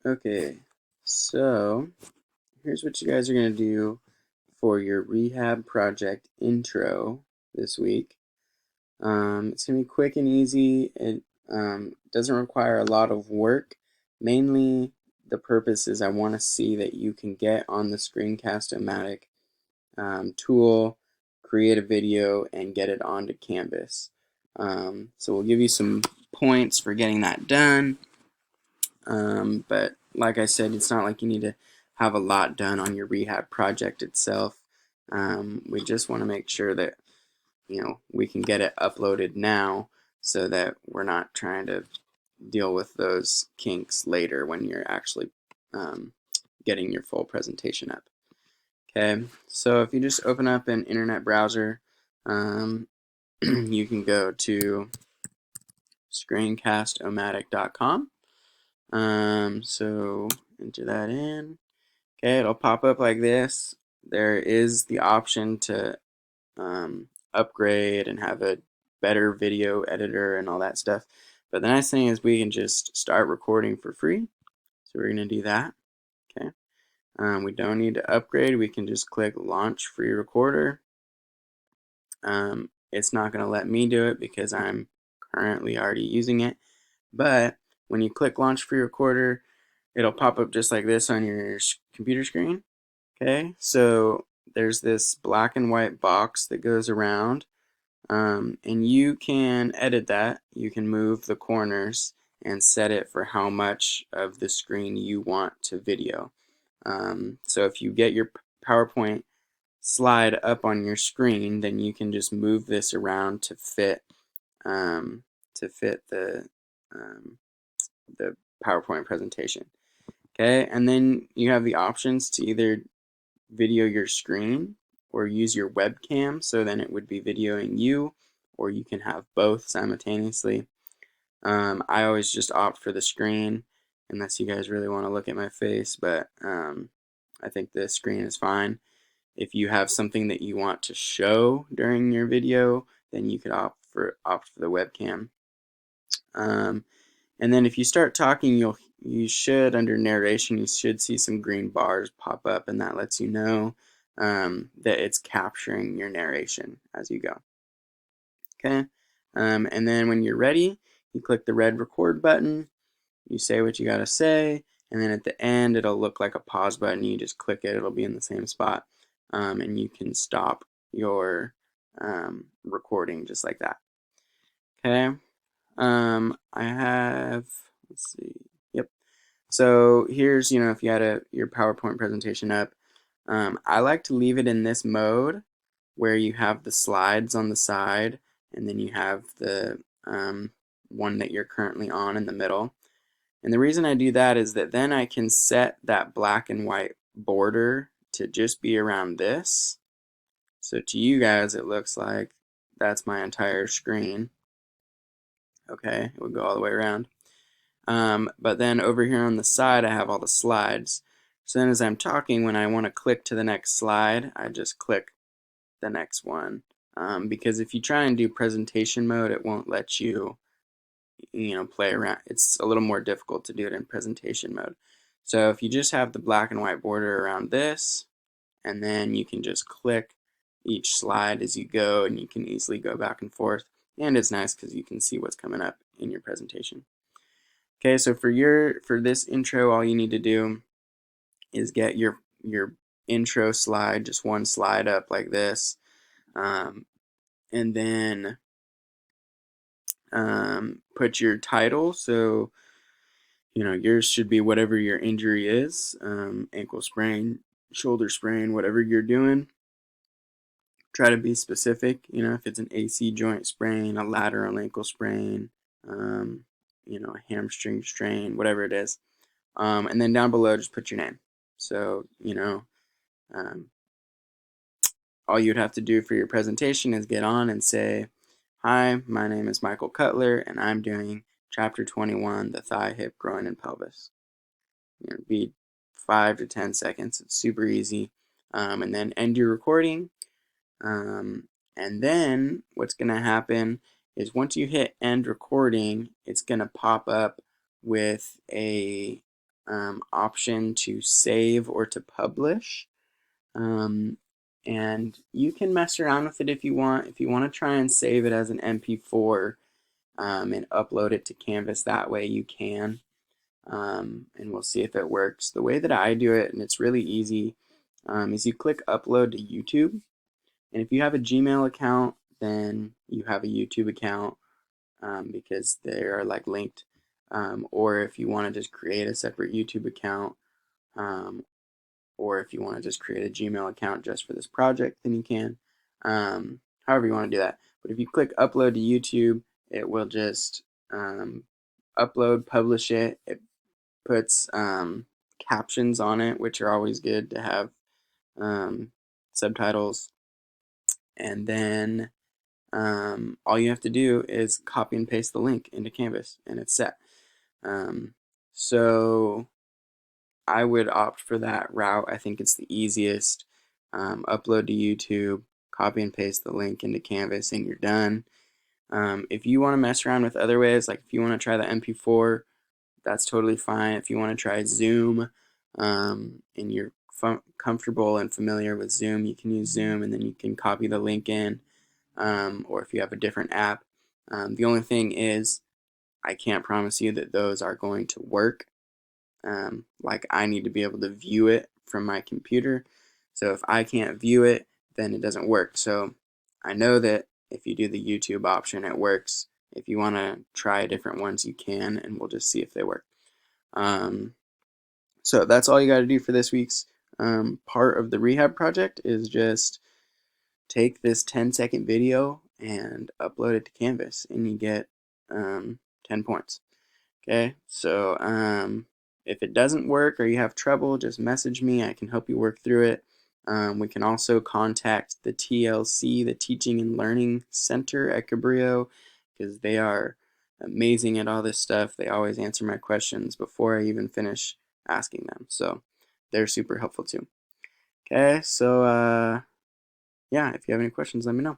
Okay, so here's what you guys are going to do for your rehab project intro this week. It's going to be quick and easy. It doesn't require a lot of work. Mainly, the purpose is I want to see that you can get on the Screencast-o-matic tool, create a video, and get it onto Canvas. So we'll give you some points for getting that done. But like I said, it's not like you need to have a lot done on your rehab project itself. We just want to make sure that we can get it uploaded now so that we're not trying to deal with those kinks later when you're actually getting your full presentation up. Okay, so if you just open up an internet browser, you can go to screencast-o-matic.com. So enter that in. Okay, it'll pop up like this. There is the option to upgrade and have a better video editor and all that stuff. But the nice thing is we can just start recording for free. So we're going to do that. Okay. We don't need to upgrade. We can just click Launch Free Recorder. It's not going to let me do it because I'm currently already using it. But when you click Launch Free Recorder, it'll pop up just like this on your computer screen. Okay, so there's this black and white box that goes around, and you can edit that. You can move the corners and set it for how much of the screen you want to video. So if you get your PowerPoint slide up on your screen, then you can just move this around to fit the PowerPoint presentation. Okay, and then you have the options to either video your screen or use your webcam, so then it would be videoing you, or you can have both simultaneously. I always just opt for the screen unless you guys really want to look at my face, but I think the screen is fine. If you have something that you want to show during your video, then you could opt for the webcam. And then if you start talking, you should, under narration, you should see some green bars pop up, and that lets you know that it's capturing your narration as you go. Okay, and then when you're ready, you click the red record button, you say what you gotta say, and then at the end it'll look like a pause button. You just click it, it'll be in the same spot, and you can stop your recording just like that. Okay. I have, let's see, yep. So here's, if you had your PowerPoint presentation up, I like to leave it in this mode where you have the slides on the side and then you have the one that you're currently on in the middle. And the reason I do that is that then I can set that black and white border to just be around this. So to you guys, it looks like that's my entire screen. Okay, it would go all the way around. But then over here on the side, I have all the slides. So then as I'm talking, when I want to click to the next slide, I just click the next one. Because if you try and do presentation mode, it won't let you, play around. It's a little more difficult to do it in presentation mode. So if you just have the black and white border around this, and then you can just click each slide as you go, and you can easily go back and forth. And it's nice because you can see what's coming up in your presentation. Okay, so for this intro, all you need to do is get your intro slide, just one slide up like this, and then put your title. So yours should be whatever your injury is, ankle sprain, shoulder sprain, whatever you're doing. Try to be specific. If it's an AC joint sprain, a lateral ankle sprain, a hamstring strain, whatever it is. And then down below, just put your name. So, all you'd have to do for your presentation is get on and say, "Hi, my name is Michael Cutler, and I'm doing Chapter 21, the thigh, hip, groin, and pelvis." It'd be 5 to 10 seconds. It's super easy. And then end your recording. And then what's going to happen is once you hit end recording, it's going to pop up with a option to save or to publish. And you can mess around with it if you want. If you want to try and save it as an MP4 and upload it to Canvas that way, you can. And we'll see if it works. The way that I do it, and it's really easy, is you click upload to YouTube. And if you have a Gmail account, then you have a YouTube account because they are like linked. Or if you want to just create a separate YouTube account, um, or if you want to just create a Gmail account just for this project, then you can. However you want to do that. But if you click upload to YouTube, it will just upload, publish it. It puts captions on it, which are always good to have, subtitles. And then all you have to do is copy and paste the link into Canvas, and it's set. So I would opt for that route. I think it's the easiest. Upload to YouTube, copy and paste the link into Canvas, and you're done. If you want to mess around with other ways, like if you want to try the MP4, that's totally fine. If you want to try Zoom, and you're comfortable and familiar with Zoom, you can use Zoom, and then you can copy the link in. Or if you have a different app. The only thing is, I can't promise you that those are going to work. Like I need to be able to view it from my computer. So if I can't view it, then it doesn't work. So I know that if you do the YouTube option, it works. If you want to try different ones, you can, and we'll just see if they work. So that's all you got to do for this week's part of the rehab project is just take this 10-second video and upload it to Canvas, and you get 10 points. Okay, so if it doesn't work or you have trouble, just message me. I can help you work through it. We can also contact the TLC, the Teaching and Learning Center at Cabrillo, because they are amazing at all this stuff. They always answer my questions before I even finish asking them. So they're super helpful too. Okay, so yeah, if you have any questions, let me know.